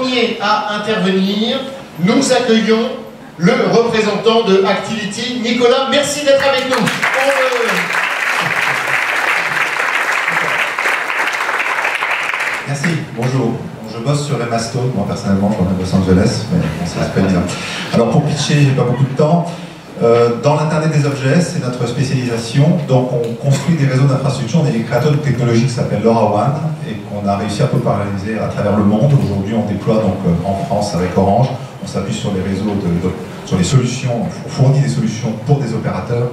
premier à intervenir, nous accueillons le représentant de Activity, Nicolas. Merci d'être avec nous. Merci, bonjour. Je bosse sur Emma Stone, moi personnellement, je viens de Los Angeles, mais bon, ça se fait bien. Alors pour pitcher, j'ai pas beaucoup de temps. Dans l'Internet des objets, c'est notre spécialisation. Donc on construit des réseaux d'infrastructures. On est des créateurs de technologies qui s'appellent LoRaWAN et qu'on a réussi à populariser à travers le monde. Aujourd'hui, on déploie donc en France avec Orange. On s'appuie sur les réseaux, sur les solutions, on fournit des solutions pour des opérateurs.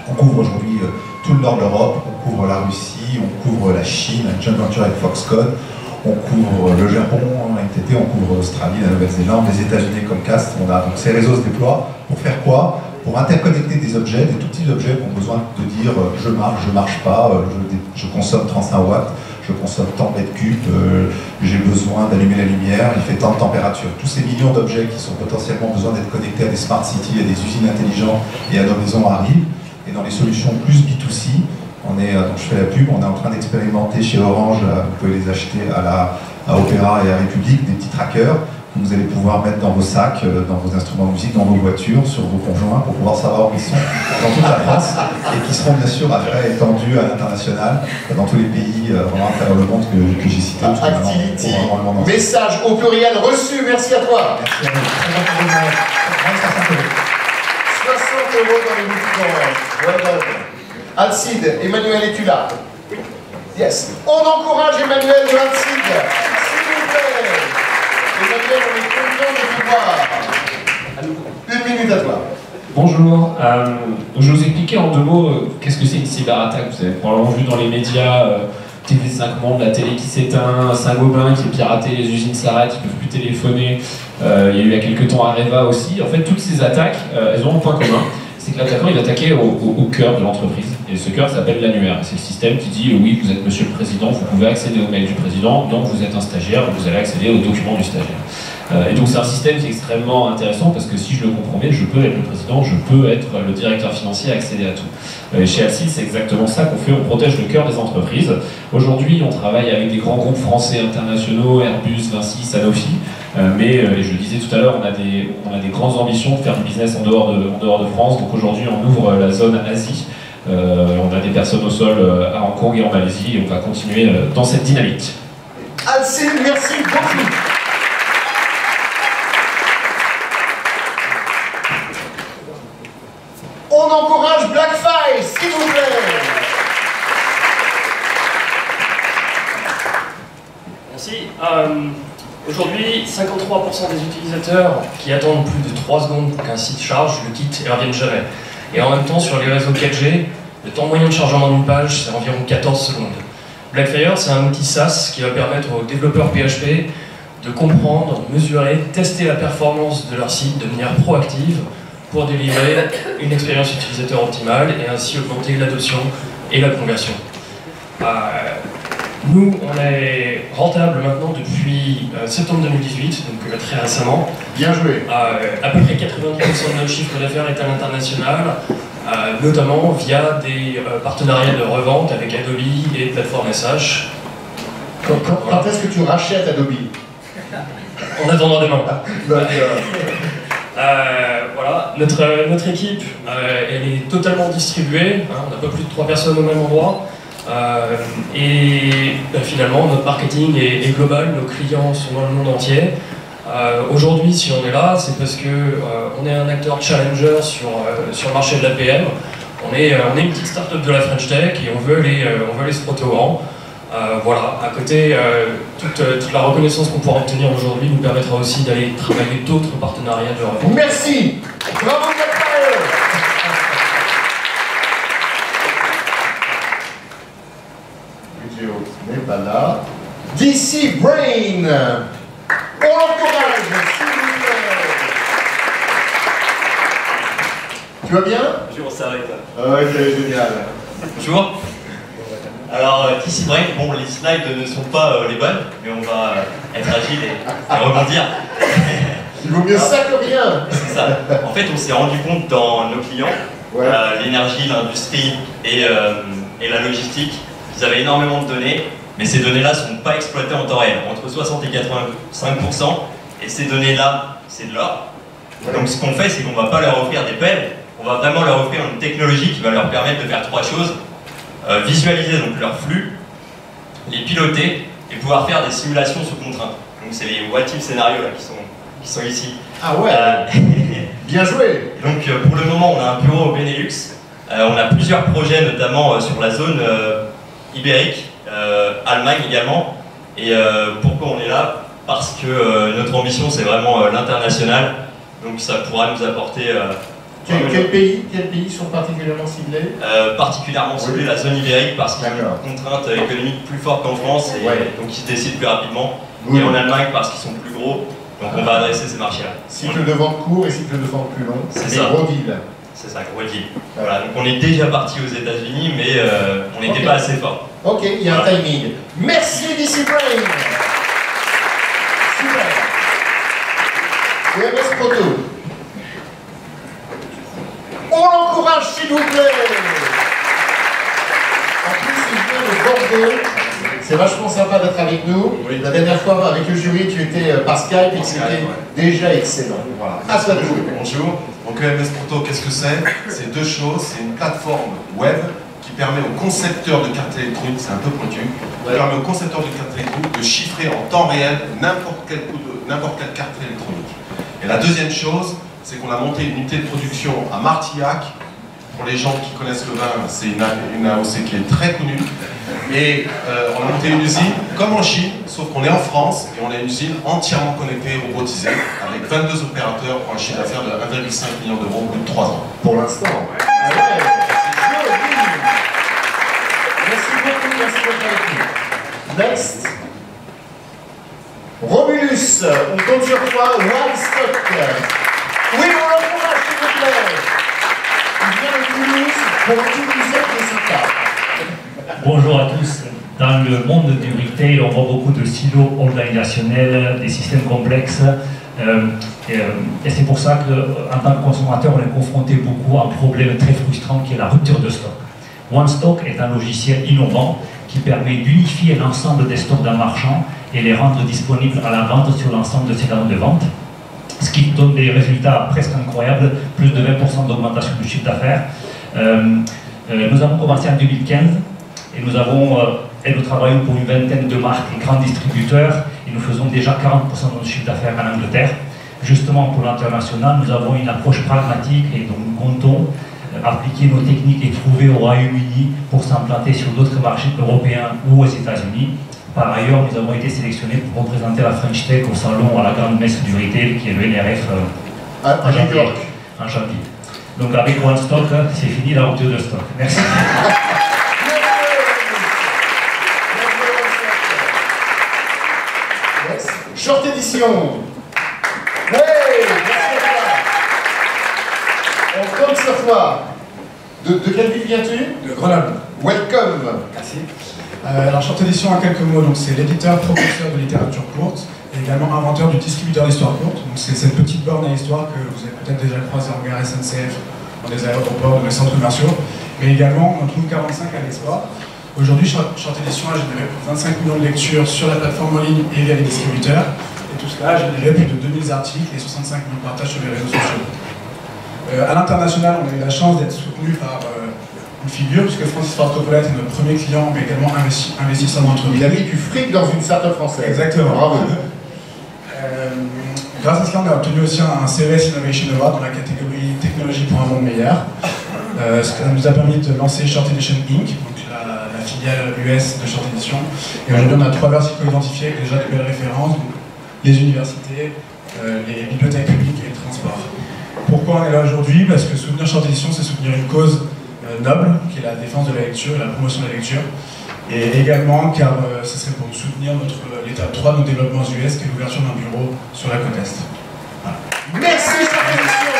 On couvre aujourd'hui tout le nord de l'Europe, on couvre la Russie, on couvre la Chine, un joint venture avec Foxconn. On couvre le Japon, NTT, on couvre l'Australie, la Nouvelle-Zélande, les États-Unis comme Cast. Donc ces réseaux se déploient pour faire quoi? Pour interconnecter des objets, des tout petits objets qui ont besoin de dire je marche pas, je consomme 35 watts, je consomme tant de mètres cubes, j'ai besoin d'allumer la lumière, il fait tant de température. Tous ces millions d'objets qui sont potentiellement besoin d'être connectés à des smart cities, à des usines intelligentes et à nos maisons arrivent. Et dans les solutions plus B2C, donc je fais la pub, on est en train d'expérimenter chez Orange, vous pouvez les acheter à Opéra et à République, des petits trackers que vous allez pouvoir mettre dans vos sacs, dans vos instruments de musique, dans vos voitures, sur vos conjoints, pour pouvoir savoir où ils sont dans toute la France, et qui seront bien sûr après étendus à l'international, dans tous les pays vraiment à travers le monde que j'ai cités. Activity, message au pluriel reçu, merci à toi. Merci à vous. 60 € dans les boutiques Orange. Well done. Alcide, Emmanuel, es-tu là? Yes. On encourage Emmanuel de Alcide. S'il vous plaît. Emmanuel, on est content de te voir. Une minute à toi. Bonjour. Je vais vous expliquer en 2 mots qu'est-ce que c'est une cyberattaque. Vous avez probablement vu dans les médias TV5 Monde, la télé qui s'éteint, Saint-Gobain qui est piraté, les usines s'arrêtent, ils ne peuvent plus téléphoner. Il y a eu il y a quelques temps Areva aussi. En fait, toutes ces attaques, elles ont un point commun. C'est que l'attaquant il va attaquer au cœur de l'entreprise. Et ce cœur s'appelle l'annuaire. C'est le système qui dit oui, vous êtes monsieur le président, vous pouvez accéder aux mails du président, donc vous êtes un stagiaire, vous allez accéder aux documents du stagiaire. Et donc c'est un système qui est extrêmement intéressant parce que si je le comprends bien, je peux être le président, je peux être le directeur financier et accéder à tout. Et chez Alcide, c'est exactement ça qu'on fait, on protège le cœur des entreprises. Aujourd'hui, on travaille avec des grands groupes français internationaux, Airbus, Vinci, Sanofi, mais je le disais tout à l'heure, on a des grandes ambitions de faire du business en dehors de France. Donc aujourd'hui, on ouvre la zone Asie. On a des personnes au sol à Hong Kong et en Malaisie et on va continuer dans cette dynamique. Alcide, merci beaucoup. On encourage Blackface, s'il vous plaît. Merci. Aujourd'hui, 53% des utilisateurs qui attendent plus de 3 secondes pour qu'un site charge le quittent et ne reviennent jamais. Et en même temps, sur les réseaux 4G, le temps moyen de chargement d'une page, c'est environ 14 secondes. Blackfire, c'est un outil SaaS qui va permettre aux développeurs PHP de comprendre, mesurer, tester la performance de leur site de manière proactive pour délivrer une expérience utilisateur optimale et ainsi augmenter l'adoption et la conversion. Nous, on est rentable maintenant depuis septembre 2018, donc très récemment. Bien joué. À peu près 90% de notre chiffre d'affaires est à l'international, notamment via des partenariats de revente avec Adobe et plateformes SH. Quand est-ce que tu rachètes Adobe? En attendant demain. Voilà, notre équipe, elle est totalement distribuée, hein, on n'a pas plus de 3 personnes au même endroit. Finalement, notre marketing est global, nos clients sont dans le monde entier. Aujourd'hui, si on est là, c'est parce que on est un acteur challenger sur le marché de l'APM. On est une petite start-up de la French Tech et on veut aller se frotter au rang. Voilà, à côté, toute la reconnaissance qu'on pourra obtenir aujourd'hui nous permettra aussi d'aller travailler d'autres partenariats de revente. Merci. Bravo, Blackfire. Vidéo n'est pas là. DC Brain. On l'encourage, s'il vous plaît. Tu vas bien? Bonjour, ça va et toi? Ok, génial. Bonjour. Alors, DC Brain, bon, les slides ne sont pas les bonnes, mais on va être agile et rebondir. Il vaut mieux ça que rien. C'est ça. En fait, on s'est rendu compte dans nos clients, l'énergie, l'industrie et la logistique, ils avaient énormément de données mais ces données-là ne sont pas exploitées en temps réel, entre 60 et 85%, et ces données-là, c'est de l'or. Donc ce qu'on fait, c'est qu'on ne va pas leur offrir des pelles, on va vraiment leur offrir une technologie qui va leur permettre de faire trois choses. Visualiser donc leur flux, les piloter et pouvoir faire des simulations sous contrainte. Donc c'est les what if scénarios là, qui sont ici. Ah ouais. Bien joué. Donc pour le moment on a un bureau au Benelux, on a plusieurs projets notamment sur la zone ibérique, Allemagne également. Et pourquoi on est là? Parce que notre ambition c'est vraiment l'international, donc ça pourra nous apporter... Quels pays sont particulièrement ciblés? Particulièrement ciblés la zone ibérique parce qu'il y a une contrainte économique plus forte qu'en France et donc ils se décident plus rapidement. Oui. Et en Allemagne parce qu'ils sont plus gros, donc on va adresser ces marchés-là. Cycle de vente court et cycle de vente plus long. C'est ça. Gros deal. C'est ça, gros deal. Voilà, donc on est déjà parti aux États-Unis, mais on n'était pas assez fort. Ok, il y a un timing. Merci DC Brain. Super. EMS Proto. On l'encourage s'il vous plaît. En plus, il vient de Bordeaux. C'est vachement sympa d'être avec nous. Oui. La dernière fois, avec le jury, tu étais par Skype et c'était déjà excellent. Voilà. À toi de jouer. Bonjour. Donc EMS Proto, qu'est-ce que c'est? C'est deux choses. C'est une plateforme web qui permet aux concepteurs de cartes électroniques, c'est un peu pointu, qui permet aux concepteurs de cartes électroniques de chiffrer en temps réel n'importe quelle carte électronique. Et la deuxième chose, c'est qu'on a monté une unité de production à Martillac. Pour les gens qui connaissent le vin, c'est une AOC qui est très connue. Et on a monté une usine comme en Chine, sauf qu'on est en France et on a une usine entièrement connectée, robotisée, avec 22 opérateurs pour un chiffre d'affaires de 1,5 million d'euros au bout de 3 ans. Pour l'instant. Ah ouais. Merci beaucoup avec nous. Next. Romulus, on compte sur toi, Wild Stock. Oui, on l'encourage, s'il vous plaît. Il vient de Toulouse pour utiliser des sympas. Bonjour à tous. Dans le monde du retail, on voit beaucoup de silos organisationnels, des systèmes complexes. Et c'est pour ça qu'en tant que consommateur, on est confronté beaucoup à un problème très frustrant qui est la rupture de stock. OneStock est un logiciel innovant qui permet d'unifier l'ensemble des stocks d'un marchand et les rendre disponibles à la vente sur l'ensemble de ses canaux de vente, ce qui donne des résultats presque incroyables, plus de 20% d'augmentation du chiffre d'affaires. Nous avons commencé en 2015 et nous travaillons pour une vingtaine de marques et grands distributeurs et nous faisons déjà 40% de notre chiffre d'affaires en Angleterre. Justement pour l'international, nous avons une approche pragmatique et donc nous comptons appliquer nos techniques et trouver au Royaume-Uni pour s'implanter sur d'autres marchés européens ou aux États-Unis. Par ailleurs, nous avons été sélectionnés pour représenter la French Tech au salon à la grande messe du retail qui est le NRF en janvier. Donc avec OneStock, c'est fini la rupture de stock. Merci. Short édition. Hey, merci à toi. On compte sur toi. De quelle ville viens-tu? De Grenoble. Welcome. Merci. Alors, Short Édition en quelques mots, donc c'est l'éditeur propulseur de littérature courte et également inventeur du distributeur d'histoire courte. Donc c'est cette petite borne à histoire que vous avez peut-être déjà croisée en gare SNCF, dans des aéroports, dans les centres commerciaux, mais également on trouve 45 à l'export. Aujourd'hui, Short Édition a généré 25 millions de lectures sur la plateforme en ligne et via les distributeurs, et tout cela a généré plus de 2000 articles et 65 000 partages sur les réseaux sociaux. À l'international, on a eu la chance d'être soutenu par une figure, puisque Francis Ford Coppola est notre premier client, mais également investisseur d'entreprise. Il a mis du fric dans une start-up française. Exactement. Bravo. Grâce à cela, on a obtenu aussi un CES Innovation Award dans la catégorie Technologie pour un monde meilleur. Ça nous a permis de lancer Short Edition Inc., donc la filiale US de Short Edition. Et aujourd'hui, on a 3 verticaux identifiés avec déjà de belles références, donc les universités, les bibliothèques publiques et le transport. Pourquoi on est là aujourd'hui? Parce que soutenir Short Edition, c'est soutenir une cause noble, qui est la défense de la lecture et la promotion de la lecture. Et également, car ce serait pour soutenir l'étape 3 de nos développements US, qui est l'ouverture d'un bureau sur la côte Est. Voilà. Merci, Short Édition.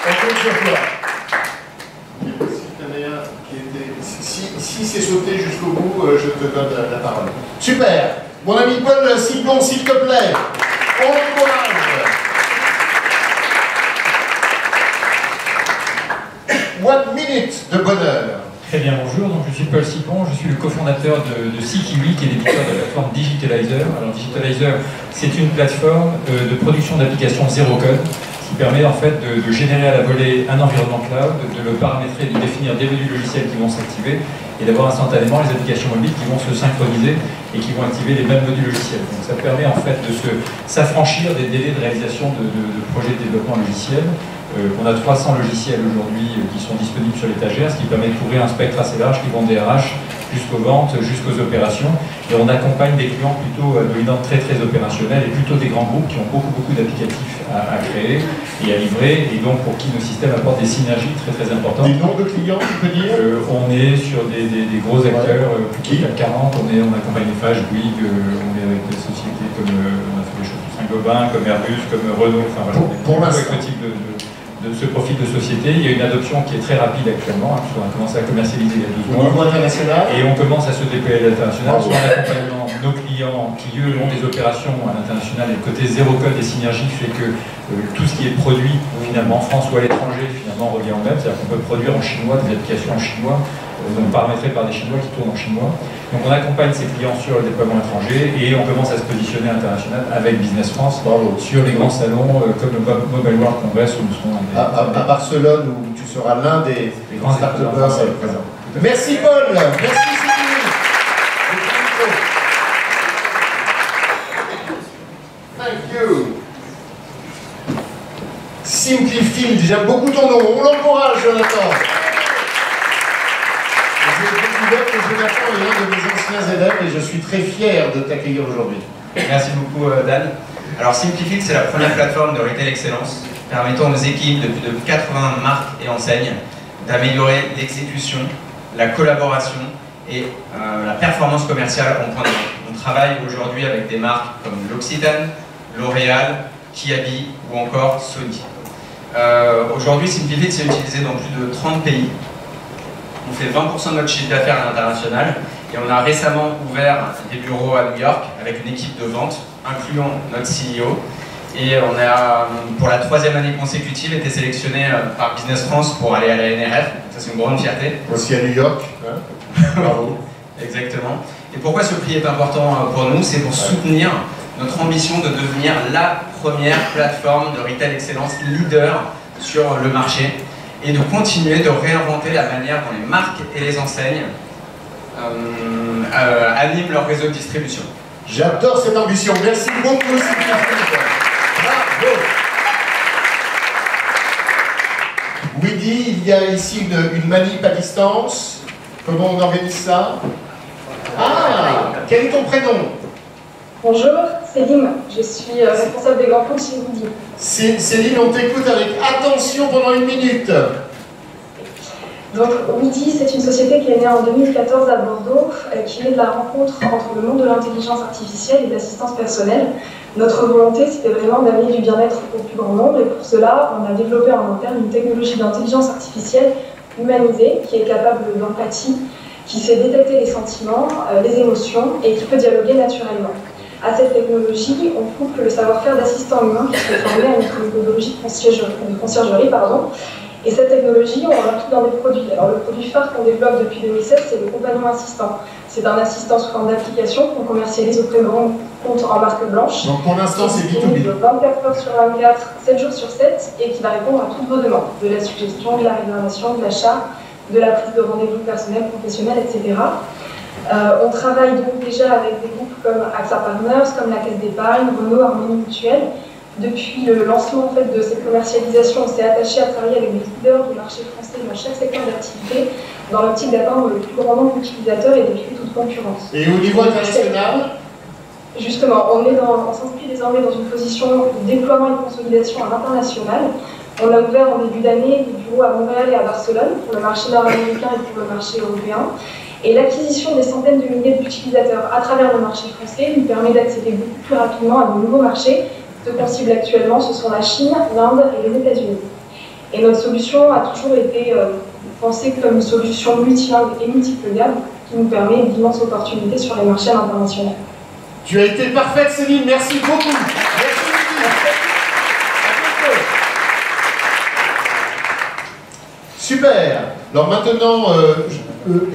On compte sur toi. Si c'est sauté jusqu'au bout, je te donne la parole. Super. Mon ami Paul Silbon, s'il te plaît. On l'encourage. One minute de bonheur. Très bien, bonjour. Donc, je suis Paul Sipon, je suis le cofondateur de Sikiwi, qui est l'éditeur de la plateforme Digitalizer. Alors, Digitalizer, c'est une plateforme de production d'applications zéro code qui permet en fait de générer à la volée un environnement cloud, de le paramétrer, de définir des modules logiciels qui vont s'activer et d'avoir instantanément les applications mobiles qui vont se synchroniser et qui vont activer les mêmes modules logiciels. Donc ça permet en fait de s'affranchir des délais de réalisation de projets de développement logiciel. On a 300 logiciels aujourd'hui qui sont disponibles sur l'étagère, ce qui permet de couvrir un spectre assez large qui vont des RH jusqu'aux ventes, jusqu'aux opérations. Et on accompagne des clients plutôt dominants très opérationnels et plutôt des grands groupes qui ont beaucoup d'applicatifs à créer et à livrer, et donc pour qui nos systèmes apportent des synergies très importantes. Des noms de clients, tu peux dire? On est sur des gros acteurs, plus de 40, on accompagne Eiffage, Bouygues, on est avec des sociétés comme, on a fait des choses comme Saint-Gobain, comme Airbus, comme Renault, enfin voilà, pour avec ce type de ce profil de société. Il y a une adoption qui est très rapide actuellement, hein, puisqu'on a commencé à commercialiser il y a 12 mois. Au niveau international. Et on commence à se déployer à l'international, soit en accompagnant nos clients qui, eux, ont des opérations à l'international, et le côté zéro code et synergie fait que tout ce qui est produit, finalement, en France ou à l'étranger, finalement, revient au même. C'est-à-dire qu'on peut produire en chinois des applications en chinois, donc paramétrées par des Chinois qui tournent en chinois. Donc on accompagne ces clients sur le déploiement étranger et on commence à se positionner international avec Business France sur les grands salons comme le Mobile World Congress où nous serons à Barcelone, où tu seras l'un des grands start-upers présents. Merci Paul, merci Sylvie. Thank you. Simplifield, j'aime beaucoup ton nom, on l'encourage Jonathan. Je que Jonathan est l'un de mes anciens élèves et je suis très fier de t'accueillir aujourd'hui. Merci beaucoup Dan. Alors Simplifield, c'est la première plateforme de retail excellence permettant aux équipes de plus de 80 marques et enseignes d'améliorer l'exécution, la collaboration et la performance commerciale en point de vente. On travaille aujourd'hui avec des marques comme L'Occitane, L'Oréal, Kiabi ou encore Sony. Aujourd'hui, Simplifield c'est utilisé dans plus de 30 pays. On fait 20% de notre chiffre d'affaires à l'international et on a récemment ouvert des bureaux à New York avec une équipe de vente, incluant notre CEO. Et on a, pour la 3e année consécutive, été sélectionné par Business France pour aller à la NRF. Ça, c'est une grande fierté. Aussi à New York. Bravo. Exactement. Et pourquoi ce prix est important pour nous? C'est pour soutenir notre ambition de devenir la première plateforme de retail excellence leader sur le marché, et de continuer de réinventer la manière dont les marques et les enseignes animent leur réseau de distribution. J'adore cette ambition. Merci beaucoup, Sylvie. Bravo. Weedy, il y a ici une manip à distance. Comment on organise ça? Ah, quel est ton prénom? Bonjour, Céline, je suis responsable des grands comptes chez Weedy. Céline, on t'écoute avec attention pendant 1 minute. Donc Weedy, c'est une société qui est née en 2014 à Bordeaux, qui est de la rencontre entre le monde de l'intelligence artificielle et de l'assistance personnelle. Notre volonté, c'était vraiment d'amener du bien-être au plus grand nombre, et pour cela, on a développé en interne une technologie d'intelligence artificielle humanisée, qui est capable d'empathie, qui sait détecter les sentiments, les émotions, et qui peut dialoguer naturellement. À cette technologie, on couple le savoir-faire d'assistant humain qui se formé à une méthodologie de conciergerie, et cette technologie, on l'applique dans des produits. Alors le produit phare qu'on développe depuis 2016, c'est le compagnon assistant. C'est un assistant sous forme d'application qu'on commercialise auprès de grands comptes en marque blanche. Donc pour l'instant, c'est B2B. 24 heures sur 24, 7 jours sur 7, et qui va répondre à toutes vos demandes, de la suggestion, de la réservation, de l'achat, de la prise de rendez-vous personnel, professionnel, etc. On travaille donc déjà avec des groupes comme AXA Partners, comme la Caisse d'Épargne, Renault, Harmonie Mutuelle. Depuis le lancement en fait, de cette commercialisation, on s'est attaché à travailler avec des leaders du marché français dans chaque secteur d'activité, dans l'optique d'atteindre le plus grand nombre d'utilisateurs et d'éviter toute concurrence. Et au niveau international? Justement, on s'inscrit désormais dans une position de déploiement et de consolidation à l'international. On a ouvert en début d'année des bureaux à Montréal et à Barcelone pour le marché nord-américain et pour le marché européen. Et l'acquisition des centaines de milliers d'utilisateurs à travers le marché français nous permet d'accéder beaucoup plus rapidement à de nouveaux marchés. Ce qu'on cible actuellement, ce sont la Chine, l'Inde et les États-Unis. Et notre solution a toujours été pensée comme une solution multilingue et multiple gamme qui nous permet d'immenses opportunités sur les marchés internationaux. Tu as été parfaite, Céline, merci beaucoup. Merci. Super. Alors maintenant,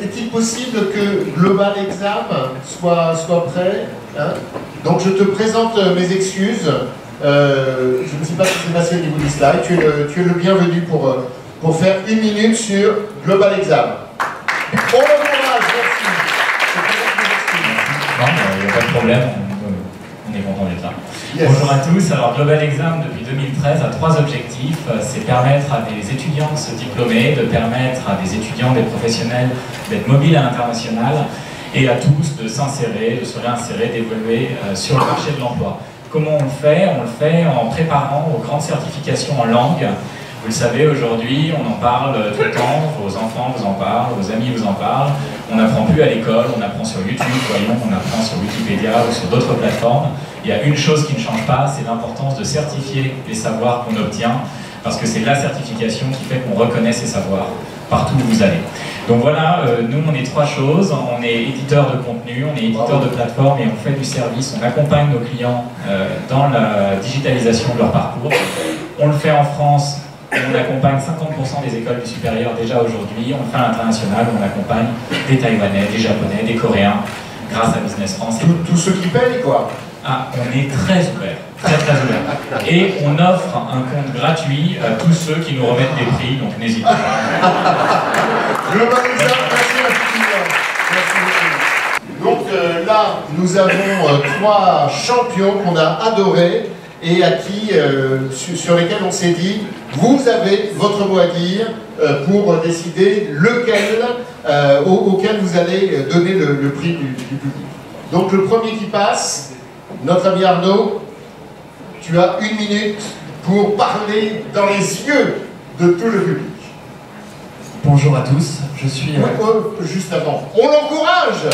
est-il possible que Global Exam soit prêt, hein? Donc je te présente mes excuses. Je ne sais pas ce qui s'est passé au niveau du slide. Tu es le bienvenu pour faire 1 minute sur Global Exam. Bon courage, merci. Non, il n'y a pas de problème, on est content d'être là. Yes. Bonjour à tous. Alors Global Exam depuis 2013 a 3 objectifs. C'est permettre à des étudiants de se diplômer, de permettre à des étudiants, des professionnels d'être mobiles à l'international et à tous de s'insérer, de se réinsérer, d'évoluer sur le marché de l'emploi. Comment on le fait? On le fait en préparant aux grandes certifications en langue. Vous le savez, aujourd'hui, on en parle tout le temps, vos enfants vous en parlent, vos amis vous en parlent. On n'apprend plus à l'école, on apprend sur YouTube, voyons, on apprend sur Wikipédia ou sur d'autres plateformes. Il y a une chose qui ne change pas, c'est l'importance de certifier les savoirs qu'on obtient, parce que c'est la certification qui fait qu'on reconnaît ces savoirs partout où vous allez. Donc voilà, nous on est 3 choses, on est éditeur de contenu, on est éditeur de plateforme et on fait du service, on accompagne nos clients dans la digitalisation de leur parcours. On le fait en France. On accompagne 50% des écoles du supérieur déjà aujourd'hui. On le fait à l'international, on accompagne des Taïwanais, des Japonais, des Coréens, grâce à Business France. Tous ceux qui payent, quoi. Ah, on est très ouvert, très ouvert. Et on offre un compte gratuit à tous ceux qui nous remettent des prix, donc n'hésitez pas. Global Exam, merci beaucoup. Donc là, nous avons 3 champions qu'on a adorés et à qui, sur lesquels on s'est dit, vous avez votre mot à dire pour décider lequel, auquel vous allez donner le prix du public. Donc le premier qui passe, notre ami Arnaud, tu as 1 minute pour parler dans les yeux de tout le public. Bonjour à tous, je suis... Juste avant, on l'encourage.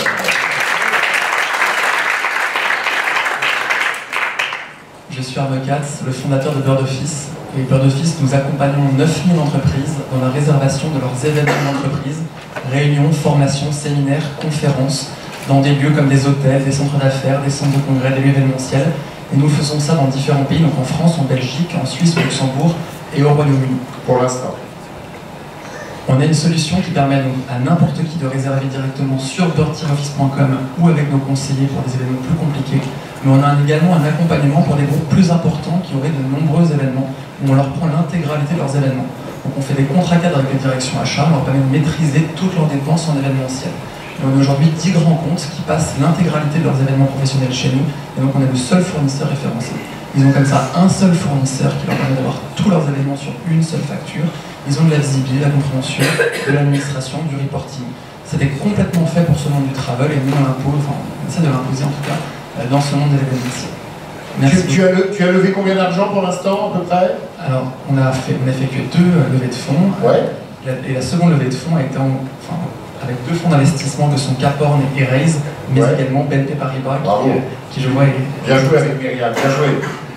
Je suis Arnaud Katz, le fondateur de Bird Office. Et Bird Office, nous accompagnons 9000 entreprises dans la réservation de leurs événements d'entreprise, réunions, formations, séminaires, conférences, dans des lieux comme des hôtels, des centres d'affaires, des centres de congrès, des lieux événementiels. Et nous faisons ça dans différents pays, donc en France, en Belgique, en Suisse, au Luxembourg et au Royaume-Uni. Pour l'instant. On a une solution qui permet donc à n'importe qui de réserver directement sur bird-office.com ou avec nos conseillers pour des événements plus compliqués. Mais on a également un accompagnement pour des groupes plus importants qui auraient de nombreux événements, où on leur prend l'intégralité de leurs événements. Donc on fait des contrats cadres avec les directions achats, on leur permet de maîtriser toutes leurs dépenses en événementiel. Et on a aujourd'hui 10 grands comptes qui passent l'intégralité de leurs événements professionnels chez nous, et donc on est le seul fournisseur référencé. Ils ont comme ça un seul fournisseur qui leur permet d'avoir tous leurs événements sur une seule facture. Ils ont de la visibilité, de la compréhension, de l'administration, du reporting. C'était complètement fait pour ce monde du travel et nous on l'impose, enfin on essaie de l'imposer en tout cas, dans ce monde de l'événementiel. Tu as levé combien d'argent pour l'instant à peu près? Alors on a effectué 2 levées de fonds. Ouais. Et la seconde levée de fonds a été avec 2 fonds d'investissement que sont Caporn et Raise, mais également BNP Paribas qui je vois est... Bien joué avec Myriam, bien joué.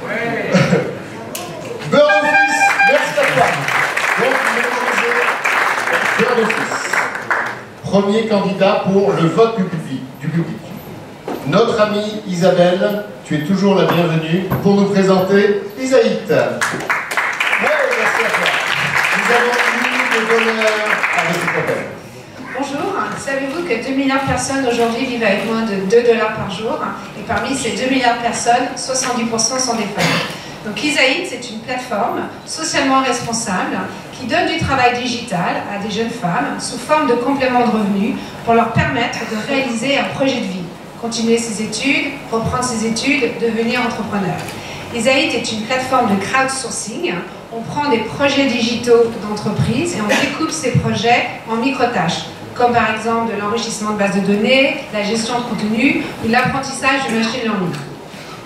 Ouais. Bird Office, merci à toi. Donc, Bird Office, premier candidat pour le vote du public. Notre amie Isabelle, tu es toujours la bienvenue pour nous présenter Isaït. Oui, merci à toi. Nous avons eu le bonheur avec ce problème. Bonjour, savez-vous que 2 milliards de personnes aujourd'hui vivent avec moins de $2 par jour? Et parmi ces 2 milliards de personnes, 70% sont des femmes. Donc Isaït, c'est une plateforme socialement responsable qui donne du travail digital à des jeunes femmes sous forme de complément de revenus pour leur permettre de réaliser un projet de vie, continuer ses études, reprendre ses études, devenir entrepreneur. Isaït est une plateforme de crowdsourcing. On prend des projets digitaux d'entreprise et on découpe ces projets en micro-tâches, comme par exemple de l'enrichissement de bases de données, la gestion de contenu ou l'apprentissage du machine learning.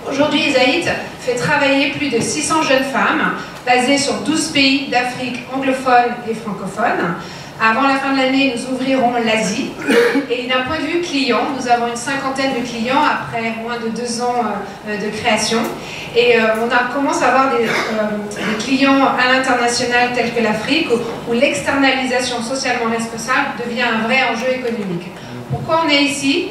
Aujourd'hui, Isaït fait travailler plus de 600 jeunes femmes basées sur 12 pays d'Afrique anglophone et francophone. Avant la fin de l'année, nous ouvrirons l'Asie. Et d'un point de vue client, nous avons une 50aine de clients après moins de 2 ans de création. Et on commence à avoir des clients à l'international tels que l'Afrique, où l'externalisation socialement responsable devient un vrai enjeu économique. Pourquoi on est ici?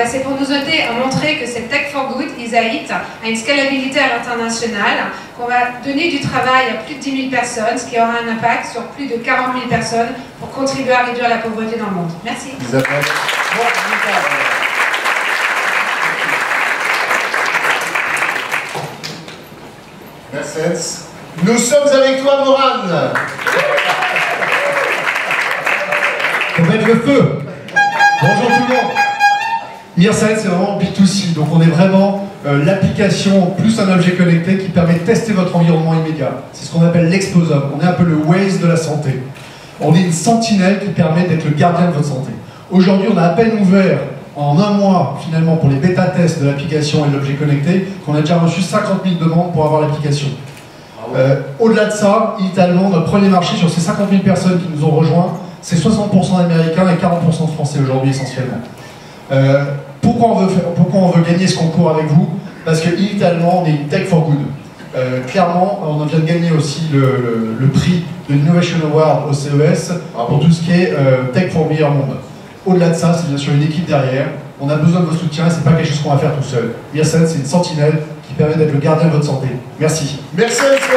C'est pour nous aider à montrer que cette Tech for Good l'ISAIT a une scalabilité à l'international, qu'on va donner du travail à plus de 10 000 personnes, ce qui aura un impact sur plus de 40 000 personnes pour contribuer à réduire la pauvreté dans le monde. Merci. Merci. Nous sommes avec toi, Morane. On va mettre le feu. Bonjour tout le monde. Mirsen, c'est vraiment B2C, donc on est vraiment l'application plus un objet connecté qui permet de tester votre environnement immédiat. C'est ce qu'on appelle l'exposome. On est un peu le Waze de la santé. On est une sentinelle qui permet d'être le gardien de votre santé. Aujourd'hui, on a à peine ouvert en un mois, finalement, pour les bêta-tests de l'application et de l'objet connecté, qu'on a déjà reçu 50 000 demandes pour avoir l'application. Au-delà de ça, Allemand, notre premier marché sur ces 50 000 personnes qui nous ont rejoints, c'est 60% d'Américains et 40% de Français aujourd'hui essentiellement. Pourquoi on veut gagner ce concours avec vous? Parce que Allemand, on est une Tech for Good. Clairement, on vient de gagner aussi le prix de l'Innovation Award au CES pour tout ce qui est Tech for Meilleur Monde. Au-delà de ça, c'est bien sûr une équipe derrière. On a besoin de vos soutiens et c'est pas quelque chose qu'on va faire tout seul. Mirsen, c'est une sentinelle qui permet d'être le gardien de votre santé. Merci. Merci beaucoup.